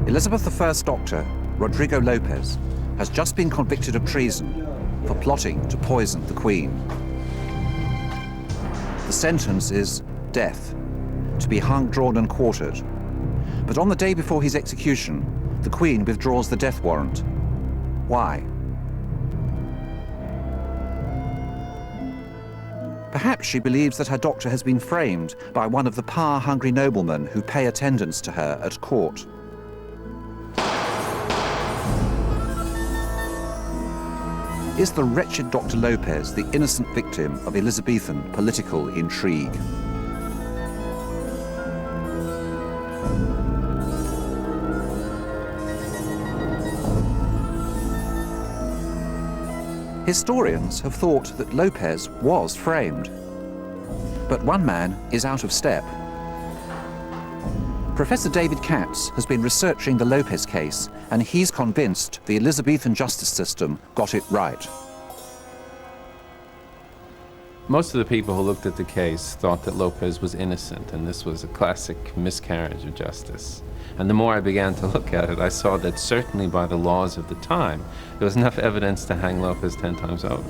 Elizabeth I's doctor, Rodrigo Lopez, has just been convicted of treason for plotting to poison the Queen. The sentence is death, to be hung, drawn and quartered. But on the day before his execution, the Queen withdraws the death warrant. Why? Perhaps she believes that her doctor has been framed by one of the power-hungry noblemen who pay attendance to her at court. Is the wretched Dr. Lopez the innocent victim of Elizabethan political intrigue? Historians have thought that Lopez was framed. But one man is out of step. Professor David Katz has been researching the Lopez case, and he's convinced the Elizabethan justice system got it right. Most of the people who looked at the case thought that Lopez was innocent, and this was a classic miscarriage of justice. And the more I began to look at it, I saw that certainly by the laws of the time, there was enough evidence to hang Lopez 10 times over.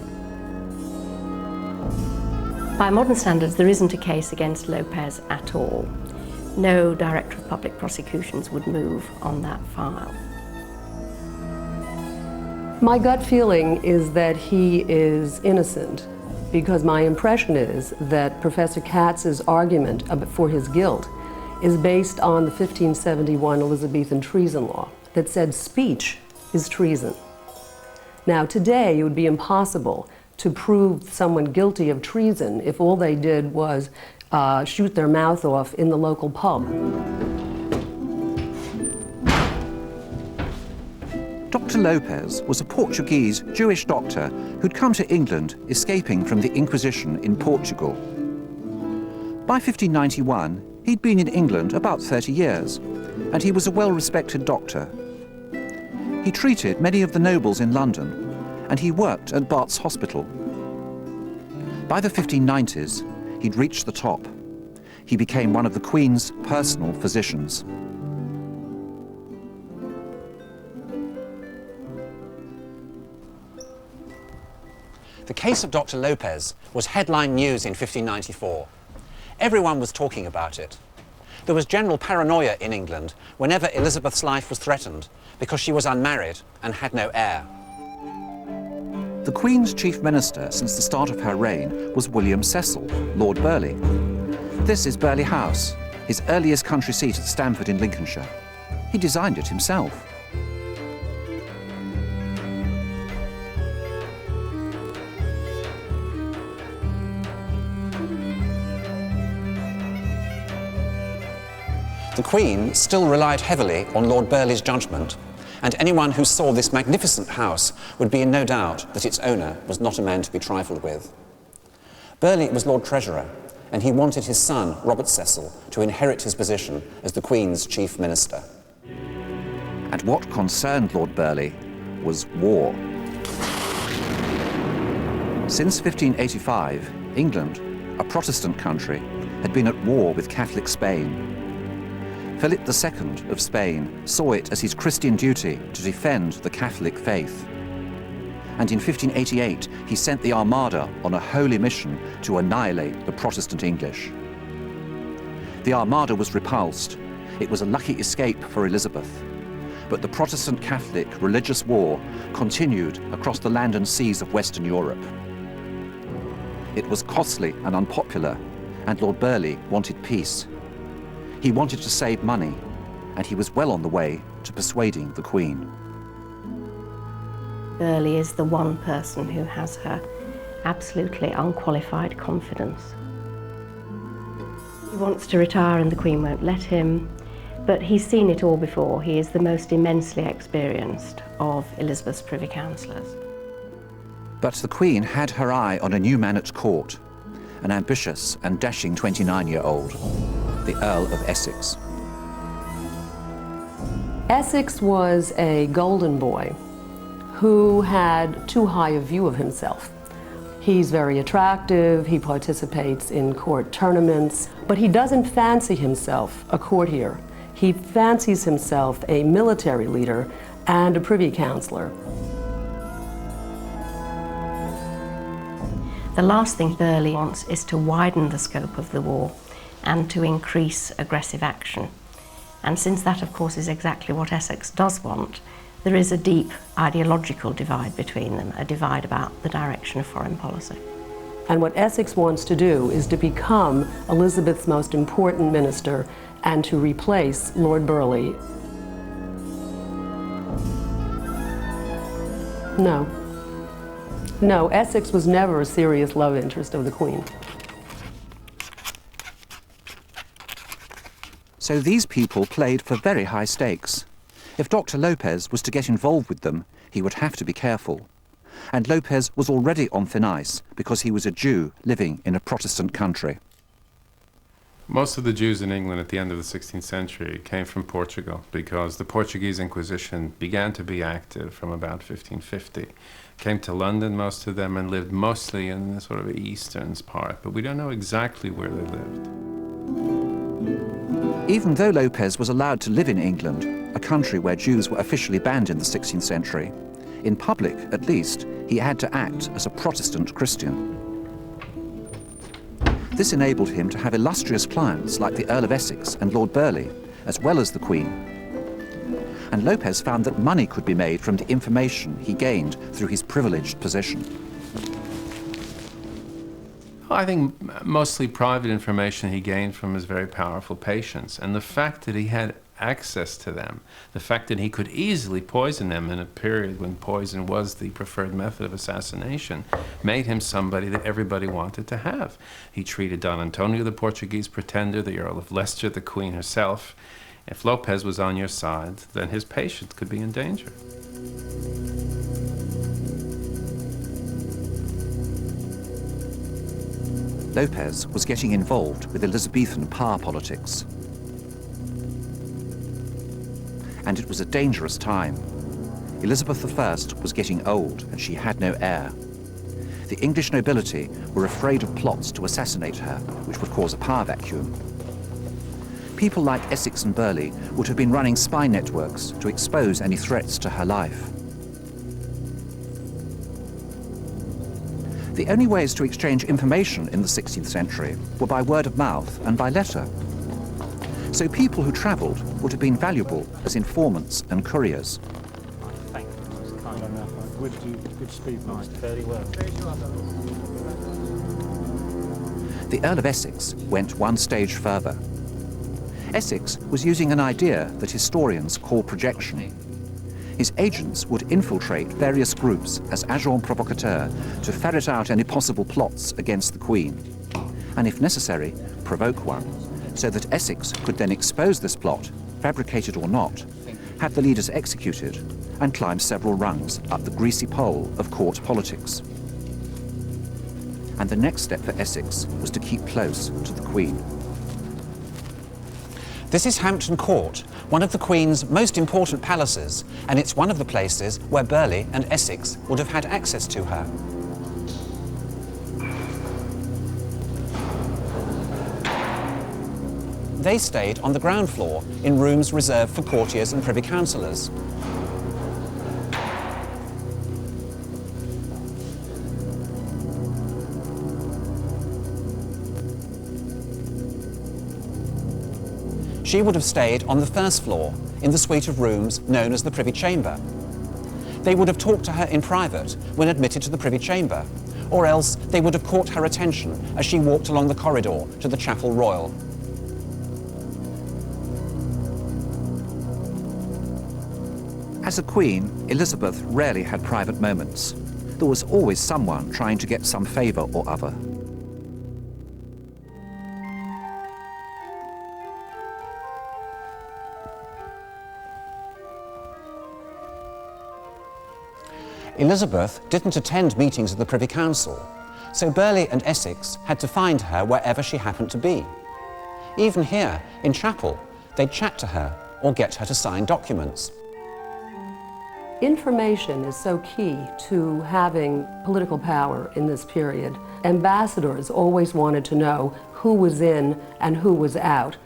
By modern standards, there isn't a case against Lopez at all. No Director of Public Prosecutions would move on that file. My gut feeling is that he is innocent, because my impression is that Professor Katz's argument for his guilt is based on the 1571 Elizabethan treason law that said speech is treason. Now, today it would be impossible to prove someone guilty of treason if all they did was shoot their mouth off in the local pub. Dr. Lopez was a Portuguese Jewish doctor who'd come to England escaping from the Inquisition in Portugal. By 1591, he'd been in England about 30 years, and he was a well-respected doctor. He treated many of the nobles in London, and he worked at Bart's Hospital. By the 1590s, he'd reached the top. He became one of the Queen's personal physicians. The case of Dr. Lopez was headline news in 1594. Everyone was talking about it. There was general paranoia in England whenever Elizabeth's life was threatened because she was unmarried and had no heir. The Queen's chief minister since the start of her reign was William Cecil, Lord Burleigh. This is Burleigh House, his earliest country seat at Stamford in Lincolnshire. He designed it himself. The Queen still relied heavily on Lord Burleigh's judgment, and anyone who saw this magnificent house would be in no doubt that its owner was not a man to be trifled with. Burleigh was Lord Treasurer, and he wanted his son, Robert Cecil, to inherit his position as the Queen's chief minister. And what concerned Lord Burleigh was war. Since 1585, England, a Protestant country, had been at war with Catholic Spain. Philip II of Spain saw it as his Christian duty to defend the Catholic faith. And in 1588, he sent the Armada on a holy mission to annihilate the Protestant English. The Armada was repulsed. It was a lucky escape for Elizabeth. But the Protestant-Catholic religious war continued across the land and seas of Western Europe. It was costly and unpopular, and Lord Burleigh wanted peace. He wanted to save money, and he was well on the way to persuading the Queen. Burleigh is the one person who has her absolutely unqualified confidence. He wants to retire and the Queen won't let him, but he's seen it all before. He is the most immensely experienced of Elizabeth's Privy Councillors. But the Queen had her eye on a new man at court, an ambitious and dashing 29-year-old, the Earl of Essex. Essex was a golden boy who had too high a view of himself. He's very attractive, he participates in court tournaments, but he doesn't fancy himself a courtier. He fancies himself a military leader and a privy councillor. The last thing Burghley wants is to widen the scope of the war and to increase aggressive action. And since that, of course, is exactly what Essex does want, there is a deep ideological divide between them, a divide about the direction of foreign policy. And what Essex wants to do is to become Elizabeth's most important minister and to replace Lord Burghley. No. No, Essex was never a serious love interest of the Queen. So these people played for very high stakes. If Dr. Lopez was to get involved with them, he would have to be careful. And Lopez was already on thin ice because he was a Jew living in a Protestant country. Most of the Jews in England at the end of the 16th century came from Portugal because the Portuguese Inquisition began to be active from about 1550. Came to London, most of them, and lived mostly in the sort of eastern part, but we don't know exactly where they lived. Even though Lopez was allowed to live in England, a country where Jews were officially banned in the 16th century, in public, at least, he had to act as a Protestant Christian. This enabled him to have illustrious clients like the Earl of Essex and Lord Burghley, as well as the Queen. And Lopez found that money could be made from the information he gained through his privileged position. I think mostly private information he gained from his very powerful patients, and the fact that he had access to them, the fact that he could easily poison them in a period when poison was the preferred method of assassination, made him somebody that everybody wanted to have. He treated Don Antonio, the Portuguese pretender, the Earl of Leicester, the Queen herself. If Lopez was on your side, then his patient could be in danger. Lopez was getting involved with Elizabethan power politics. And it was a dangerous time. Elizabeth I was getting old and she had no heir. The English nobility were afraid of plots to assassinate her, which would cause a power vacuum. People like Essex and Burghley would have been running spy networks to expose any threats to her life. The only ways to exchange information in the 16th century were by word of mouth and by letter. So people who travelled would have been valuable as informants and couriers. Thank you. That's kind enough. I would do good speed master fairly well. The Earl of Essex went one stage further. Essex was using an idea that historians call projection. His agents would infiltrate various groups as agents provocateurs to ferret out any possible plots against the Queen, and if necessary, provoke one, so that Essex could then expose this plot, fabricated or not, have the leaders executed, and climb several rungs up the greasy pole of court politics. And the next step for Essex was to keep close to the Queen. This is Hampton Court, one of the Queen's most important palaces, and it's one of the places where Burghley and Essex would have had access to her. They stayed on the ground floor in rooms reserved for courtiers and privy councillors. She would have stayed on the first floor in the suite of rooms known as the Privy Chamber. They would have talked to her in private when admitted to the Privy Chamber, or else they would have caught her attention as she walked along the corridor to the Chapel Royal. As a queen, Elizabeth rarely had private moments. There was always someone trying to get some favour or other. Elizabeth didn't attend meetings of the Privy Council, so Burghley and Essex had to find her wherever she happened to be. Even here, in chapel, they'd chat to her or get her to sign documents. Information is so key to having political power in this period. Ambassadors always wanted to know who was in and who was out.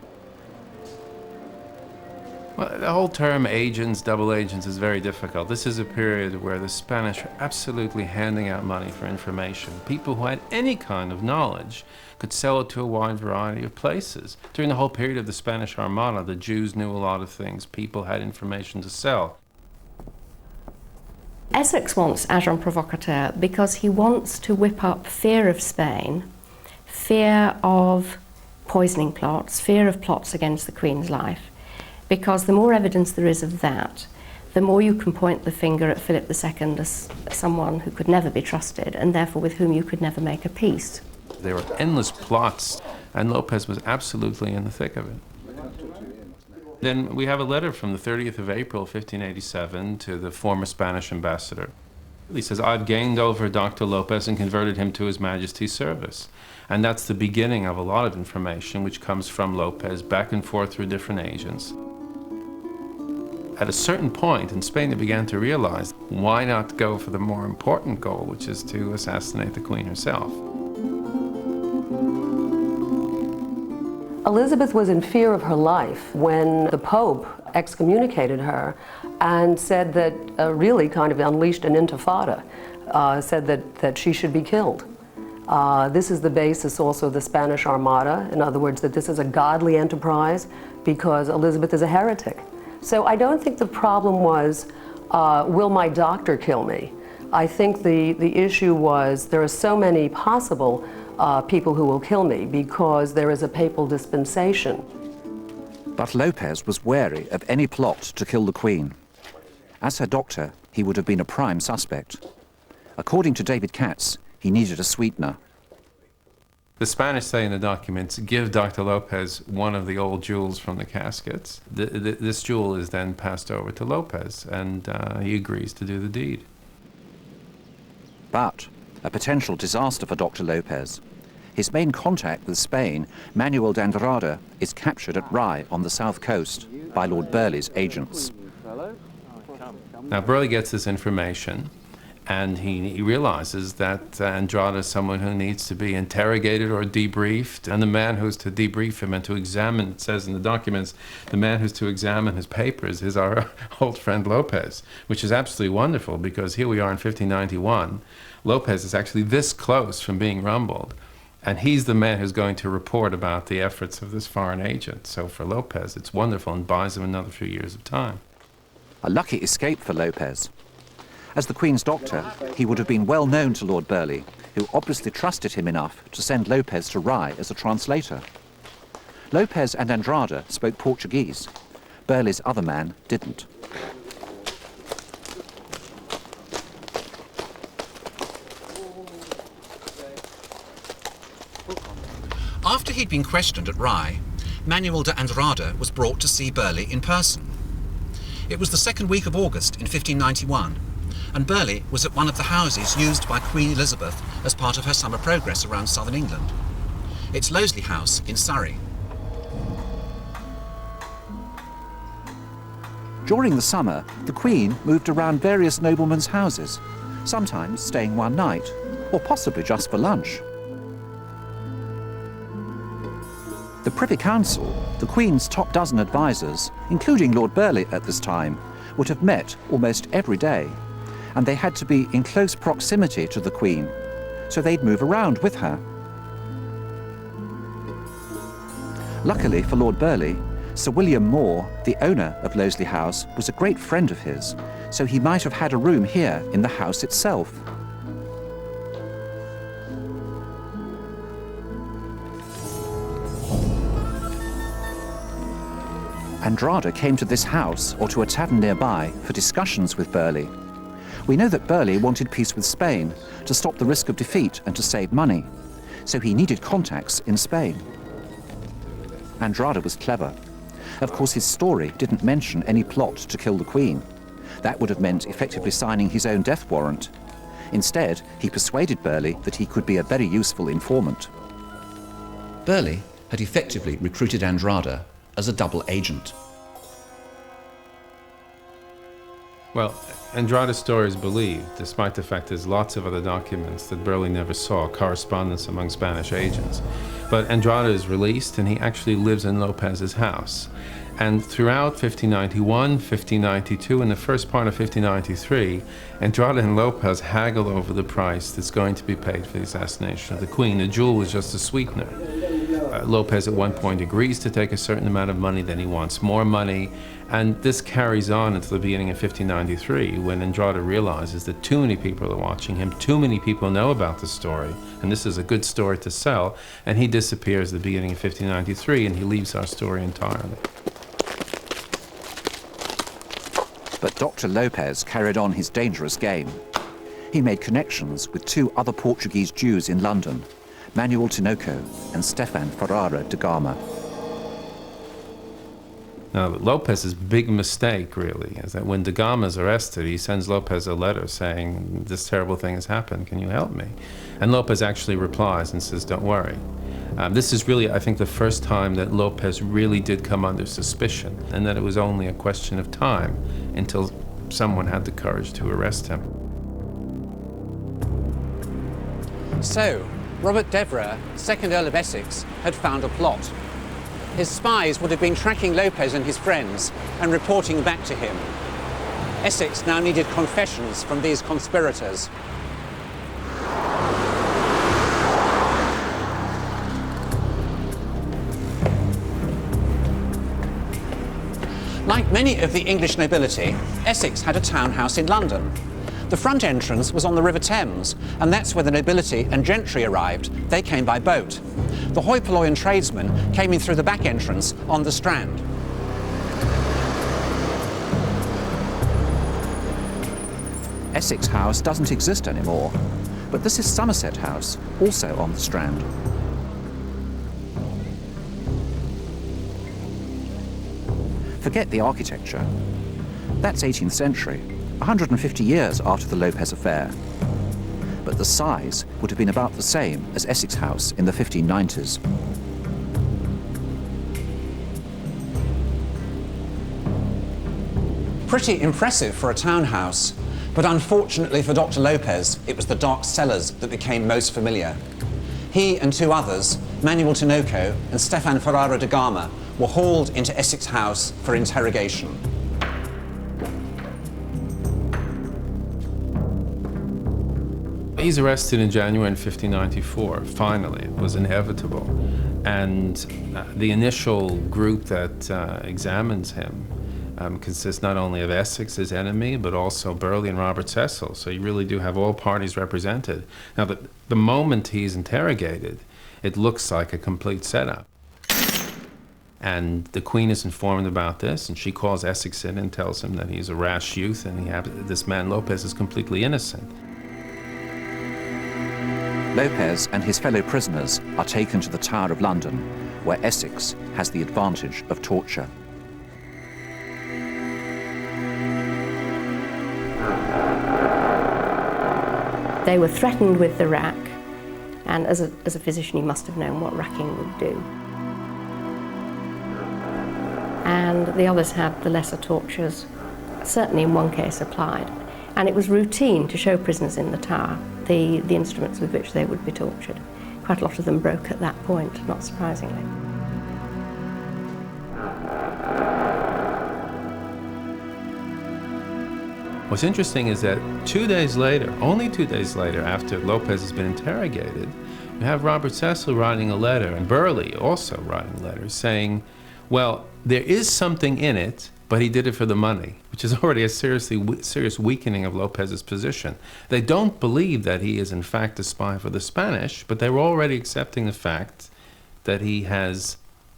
Well, the whole term agents, double agents is very difficult. This is a period where the Spanish are absolutely handing out money for information. People who had any kind of knowledge could sell it to a wide variety of places. During the whole period of the Spanish Armada, the Jews knew a lot of things. People had information to sell. Essex wants agent provocateur because he wants to whip up fear of Spain, fear of poisoning plots, fear of plots against the Queen's life, because the more evidence there is of that, the more you can point the finger at Philip II as someone who could never be trusted and therefore with whom you could never make a peace. There were endless plots, and Lopez was absolutely in the thick of it. Then we have a letter from the 30th of April, 1587, to the former Spanish ambassador. He says, "I've gained over Dr. Lopez and converted him to His Majesty's service." And that's the beginning of a lot of information which comes from Lopez back and forth through different agents. At a certain point in Spain, they began to realize, why not go for the more important goal, which is to assassinate the Queen herself? Elizabeth was in fear of her life when the Pope excommunicated her and said that, really kind of unleashed an intifada, said that she should be killed. This is the basis also of the Spanish Armada. In other words, that this is a godly enterprise because Elizabeth is a heretic. So I don't think the problem was, will my doctor kill me? I think the issue was there are so many possible people who will kill me because there is a papal dispensation. But Lopez was wary of any plot to kill the Queen. As her doctor, he would have been a prime suspect. According to David Katz, he needed a sweetener. The Spanish say in the documents, give Dr. Lopez one of the old jewels from the caskets. This jewel is then passed over to Lopez, and he agrees to do the deed. But a potential disaster for Dr. Lopez. His main contact with Spain, Manuel de Andrada, is captured at Rye on the south coast by Lord Burleigh's agents. Now, Burleigh gets this information, and he realizes that Andrada is someone who needs to be interrogated or debriefed, and the man who's to debrief him and to examine, it says in the documents, the man who's to examine his papers is our old friend Lopez, which is absolutely wonderful because here we are in 1591. Lopez is actually this close from being rumbled, and he's the man who's going to report about the efforts of this foreign agent. So for Lopez, it's wonderful and buys him another few years of time. A lucky escape for Lopez. As the Queen's doctor, he would have been well known to Lord Burleigh, who obviously trusted him enough to send Lopez to Rye as a translator. Lopez and Andrada spoke Portuguese. Burleigh's other man didn't. After he'd been questioned at Rye, Manuel de Andrada was brought to see Burleigh in person. It was the second week of August in 1591, and Burleigh was at one of the houses used by Queen Elizabeth as part of her summer progress around southern England. It's Loseley House in Surrey. During the summer, the Queen moved around various noblemen's houses, sometimes staying one night, or possibly just for lunch. The Privy Council, the Queen's top dozen advisers, including Lord Burleigh at this time, would have met almost every day, and they had to be in close proximity to the Queen, so they'd move around with her. Luckily for Lord Burleigh, Sir William Moore, the owner of Loseley House, was a great friend of his, so he might have had a room here in the house itself. Andrada came to this house or to a tavern nearby for discussions with Burleigh. We know that Burleigh wanted peace with Spain to stop the risk of defeat and to save money, so he needed contacts in Spain. Andrada was clever. Of course, his story didn't mention any plot to kill the Queen. That would have meant effectively signing his own death warrant. Instead, he persuaded Burleigh that he could be a very useful informant. Burleigh had effectively recruited Andrada as a double agent. Well, Andrada's story is believed, despite the fact there's lots of other documents that Burleigh never saw, correspondence among Spanish agents. But Andrada is released, and he actually lives in Lopez's house. And throughout 1591, 1592, and the first part of 1593, Andrade and Lopez haggle over the price that's going to be paid for the assassination of the Queen. The jewel was just a sweetener. Lopez at one point agrees to take a certain amount of money, then he wants more money, and this carries on until the beginning of 1593, when Andrade realizes that too many people are watching him, too many people know about the story, and this is a good story to sell, and he disappears at the beginning of 1593, and he leaves our story entirely. But Dr. Lopez carried on his dangerous game. He made connections with two other Portuguese Jews in London, Manuel Tinoco and Stefan Ferrara de Gama. Now, Lopez's big mistake, really, is that when de Gama is arrested, he sends Lopez a letter saying, this terrible thing has happened, can you help me? And Lopez actually replies and says, don't worry. This is really, I think, the first time that Lopez really did come under suspicion, and that it was only a question of time until someone had the courage to arrest him. So, Robert Devereux, 2nd Earl of Essex, had found a plot. His spies would have been tracking Lopez and his friends and reporting back to him. Essex now needed confessions from these conspirators. Like many of the English nobility, Essex had a townhouse in London. The front entrance was on the River Thames, and that's where the nobility and gentry arrived. They came by boat. The hoi polloi and tradesmen came in through the back entrance on the Strand. Essex House doesn't exist anymore, but this is Somerset House, also on the Strand. Forget the architecture. That's 18th century, 150 years after the Lopez affair. But the size would have been about the same as Essex House in the 1590s. Pretty impressive for a townhouse, but unfortunately for Dr. Lopez, it was the dark cellars that became most familiar. He and two others, Manuel Tinoco and Stefan Ferrara de Gama, were hauled into Essex House for interrogation. He's arrested in January 1594, finally. It was inevitable. And the initial group that examines him consists not only of Essex, his enemy, but also Burghley and Robert Cecil. So you really do have all parties represented. Now, the moment he's interrogated, it looks like a complete setup. And the Queen is informed about this, and she calls Essex in and tells him that he's a rash youth and this man Lopez is completely innocent. Lopez and his fellow prisoners are taken to the Tower of London, where Essex has the advantage of torture. They were threatened with the rack, and as a physician you must have known what racking would do. And the others had the lesser tortures, certainly in one case applied. And it was routine to show prisoners in the tower the instruments with which they would be tortured. Quite a lot of them broke at that point, not surprisingly. What's interesting is that 2 days later, only 2 days later, after Lopez has been interrogated, you have Robert Cecil writing a letter, and Burghley also writing letters saying, well, there is something in it, but he did it for the money, which is already a serious weakening of Lopez's position. They don't believe that he is in fact a spy for the Spanish, but they were already accepting the fact that he has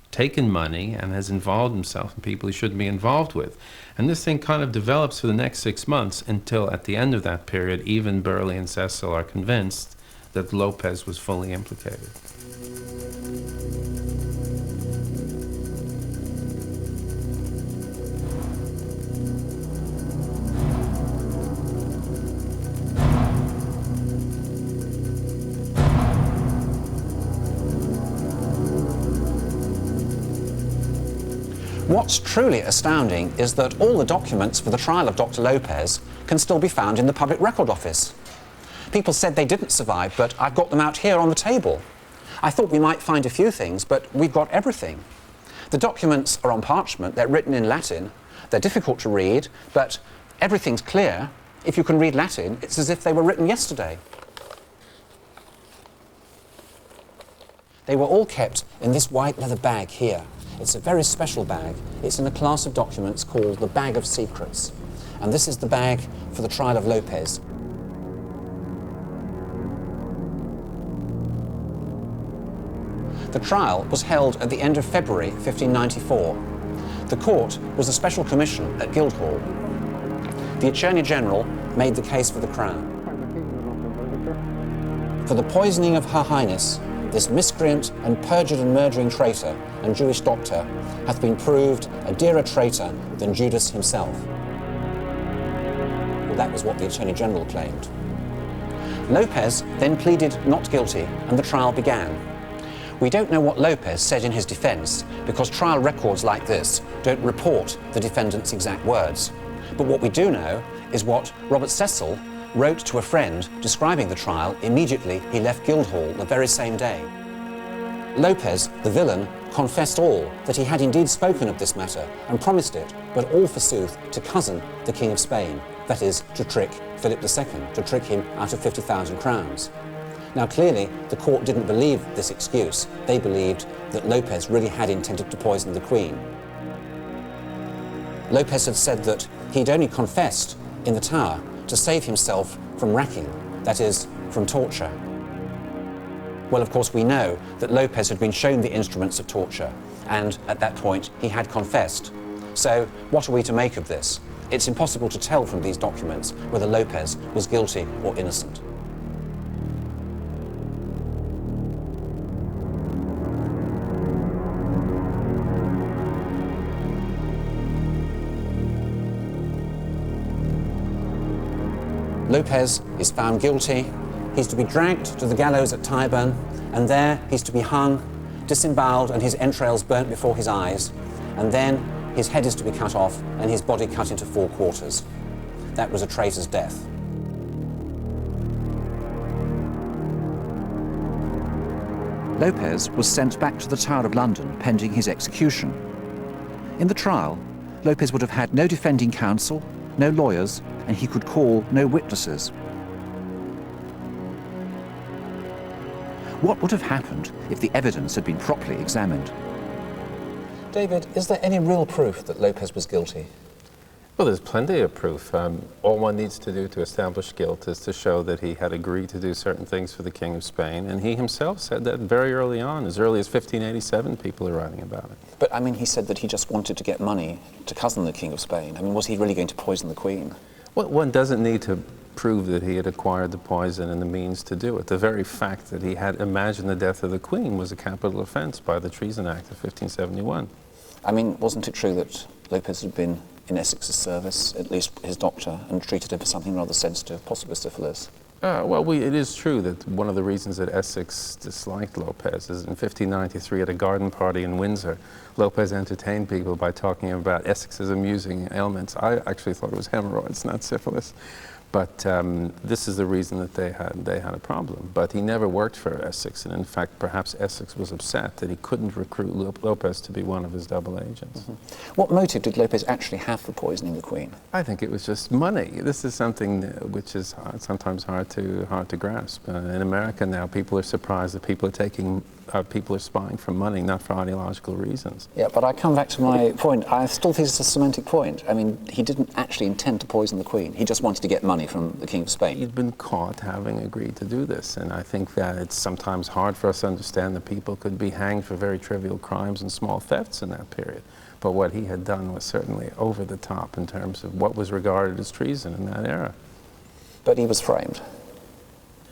taken money and has involved himself in people he shouldn't be involved with. And this thing kind of develops for the next 6 months until at the end of that period, even Burghley and Cecil are convinced that Lopez was fully implicated. What's truly astounding is that all the documents for the trial of Dr. Lopez can still be found in the Public Record Office. People said they didn't survive, but I've got them out here on the table. I thought we might find a few things, but we've got everything. The documents are on parchment, they're written in Latin, they're difficult to read, but everything's clear. If you can read Latin, it's as if they were written yesterday. They were all kept in this white leather bag here. It's a very special bag. It's in a class of documents called the Bag of Secrets. And this is the bag for the trial of Lopez. The trial was held at the end of February 1594. The court was a special commission at Guildhall. The Attorney General made the case for the Crown. For the poisoning of Her Highness, this miscreant and perjured and murdering traitor and Jewish doctor hath been proved a dearer traitor than Judas himself. Well, that was what the Attorney General claimed. Lopez then pleaded not guilty and the trial began. We don't know what Lopez said in his defence because trial records like this don't report the defendant's exact words. But what we do know is what Robert Cecil wrote to a friend describing the trial immediately he left Guildhall the very same day. Lopez, the villain, confessed all, that he had indeed spoken of this matter and promised it, but all forsooth to cousin the King of Spain, that is, to trick Philip II, to trick him out of 50,000 crowns. Now clearly the court didn't believe this excuse. They believed that Lopez really had intended to poison the Queen. Lopez had said that he'd only confessed in the Tower to save himself from racking, that is, from torture. Well, of course, we know that Lopez had been shown the instruments of torture, and at that point he had confessed. So what are we to make of this? It's impossible to tell from these documents whether Lopez was guilty or innocent. Lopez is found guilty. He's to be dragged to the gallows at Tyburn, and there he's to be hung, disemboweled, and his entrails burnt before his eyes, and then his head is to be cut off and his body cut into 4 quarters. That was a traitor's death. Lopez was sent back to the Tower of London pending his execution. In the trial, Lopez would have had no defending counsel, no lawyers, and he could call no witnesses. What would have happened if the evidence had been properly examined? David, is there any real proof that Lopez was guilty? Well, there's plenty of proof. All one needs to do to establish guilt is to show that he had agreed to do certain things for the King of Spain, and he himself said that very early on, as early as 1587, people are writing about it. But, I mean, he said that he just wanted to get money to cousin the King of Spain. I mean, was he really going to poison the Queen? Well, one doesn't need to prove that he had acquired the poison and the means to do it. The very fact that he had imagined the death of the Queen was a capital offence by the Treason Act of 1571. I mean, wasn't it true that Lopez had been in Essex's service, at least his doctor, and treated him for something rather sensitive, possibly syphilis? Well, it is true that one of the reasons that Essex disliked Lopez is in 1593 at a garden party in Windsor, Lopez entertained people by talking about Essex's amusing ailments. I actually thought it was hemorrhoids, not syphilis. But this is the reason that they had a problem. But he never worked for Essex, and in fact, perhaps Essex was upset that he couldn't recruit Lopez to be one of his double agents. Mm-hmm. What motive did Lopez actually have for poisoning the Queen? I think it was just money. This is something which is sometimes hard to grasp. In America now, people are surprised that people are spying for money, not for ideological reasons. Yeah, but I come back to my point. I still think it's a semantic point. I mean, he didn't actually intend to poison the Queen. He just wanted to get money from the King of Spain. He'd been caught having agreed to do this, and I think that it's sometimes hard for us to understand that people could be hanged for very trivial crimes and small thefts in that period. But what he had done was certainly over the top in terms of what was regarded as treason in that era. But he was framed.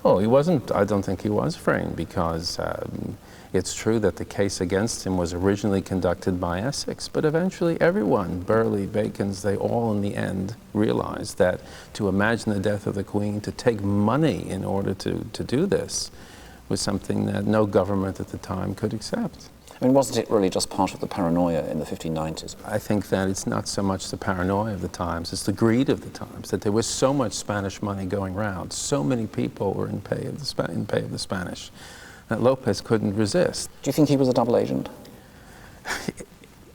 Oh, he wasn't. I don't think he was framed because it's true that the case against him was originally conducted by Essex, but eventually everyone, Burleigh, Bacon's, they all in the end realized that to imagine the death of the Queen, to take money in order to do this, was something that no government at the time could accept. I mean, wasn't it really just part of the paranoia in the 1590s? I think that it's not so much the paranoia of the times, it's the greed of the times, that there was so much Spanish money going around, so many people were in pay of the Spanish, that Lopez couldn't resist. Do you think he was a double agent?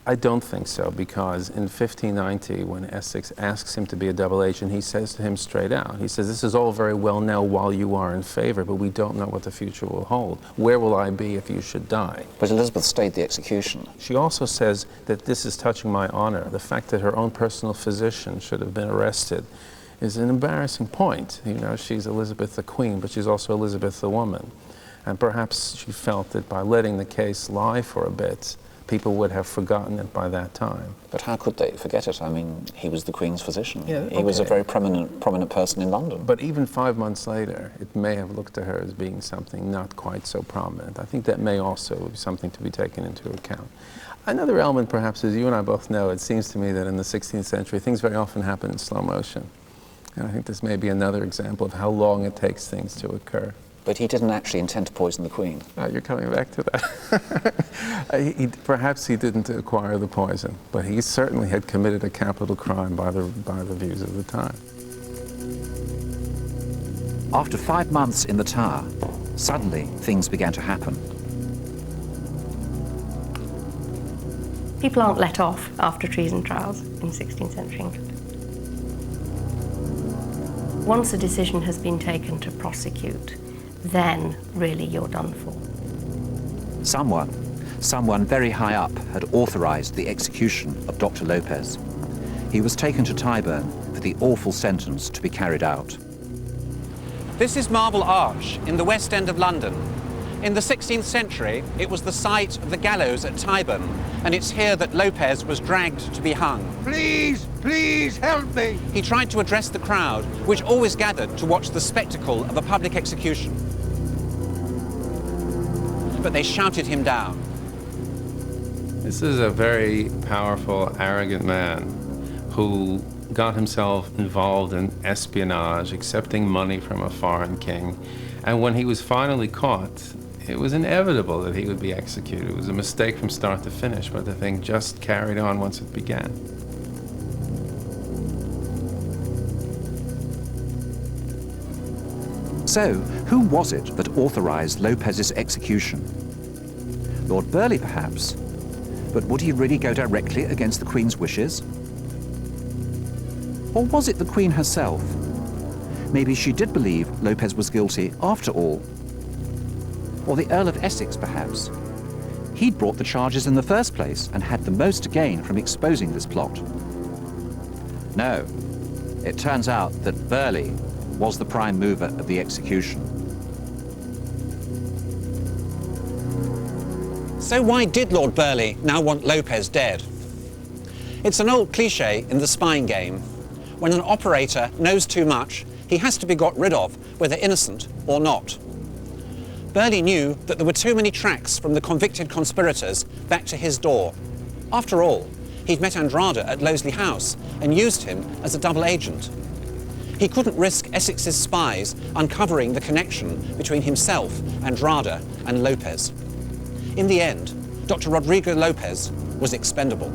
I don't think so, because in 1590, when Essex asks him to be a double agent, he says to him straight out, he says, this is all very well now while you are in favor, but we don't know what the future will hold. Where will I be if you should die? But Elizabeth stayed the execution. She also says that this is touching my honor. The fact that her own personal physician should have been arrested is an embarrassing point. You know, she's Elizabeth the Queen, but she's also Elizabeth the woman. And perhaps she felt that by letting the case lie for a bit, people would have forgotten it by that time. But how could they forget it? I mean, he was the Queen's physician. Yeah, he was a very prominent person in London. But even 5 months later, it may have looked to her as being something not quite so prominent. I think that may also be something to be taken into account. Another element, perhaps, as you and I both know, it seems to me that in the 16th century, things very often happen in slow motion. And I think this may be another example of how long it takes things to occur. But he didn't actually intend to poison the Queen. You're coming back to that. Perhaps he didn't acquire the poison, but he certainly had committed a capital crime by the views of the time. After 5 months in the Tower, suddenly things began to happen. People aren't let off after treason trials in 16th century England. Once a decision has been taken to prosecute, then really you're done for. Someone very high up had authorized the execution of Dr. Lopez. He was taken to Tyburn for the awful sentence to be carried out. This is Marble Arch in the West End of London. In the 16th century, it was the site of the gallows at Tyburn, and it's here that Lopez was dragged to be hung. Please, please help me! He tried to address the crowd, which always gathered to watch the spectacle of a public execution. But they shouted him down. This is a very powerful, arrogant man who got himself involved in espionage, accepting money from a foreign king. And when he was finally caught, it was inevitable that he would be executed. It was a mistake from start to finish, but the thing just carried on once it began. So, who was it that authorized Lopez's execution? Lord Burleigh, perhaps? But would he really go directly against the Queen's wishes? Or was it the Queen herself? Maybe she did believe Lopez was guilty after all. Or the Earl of Essex, perhaps. He'd brought the charges in the first place and had the most to gain from exposing this plot. No, it turns out that Burleigh was the prime mover of the execution. So why did Lord Burleigh now want Lopez dead? It's an old cliché in the spying game. When an operator knows too much, he has to be got rid of, whether innocent or not. Burleigh knew that there were too many tracks from the convicted conspirators back to his door. After all, he'd met Andrada at Loseley House and used him as a double agent. He couldn't risk Essex's spies uncovering the connection between himself, Andrada, and Lopez. In the end, Dr. Rodrigo Lopez was expendable.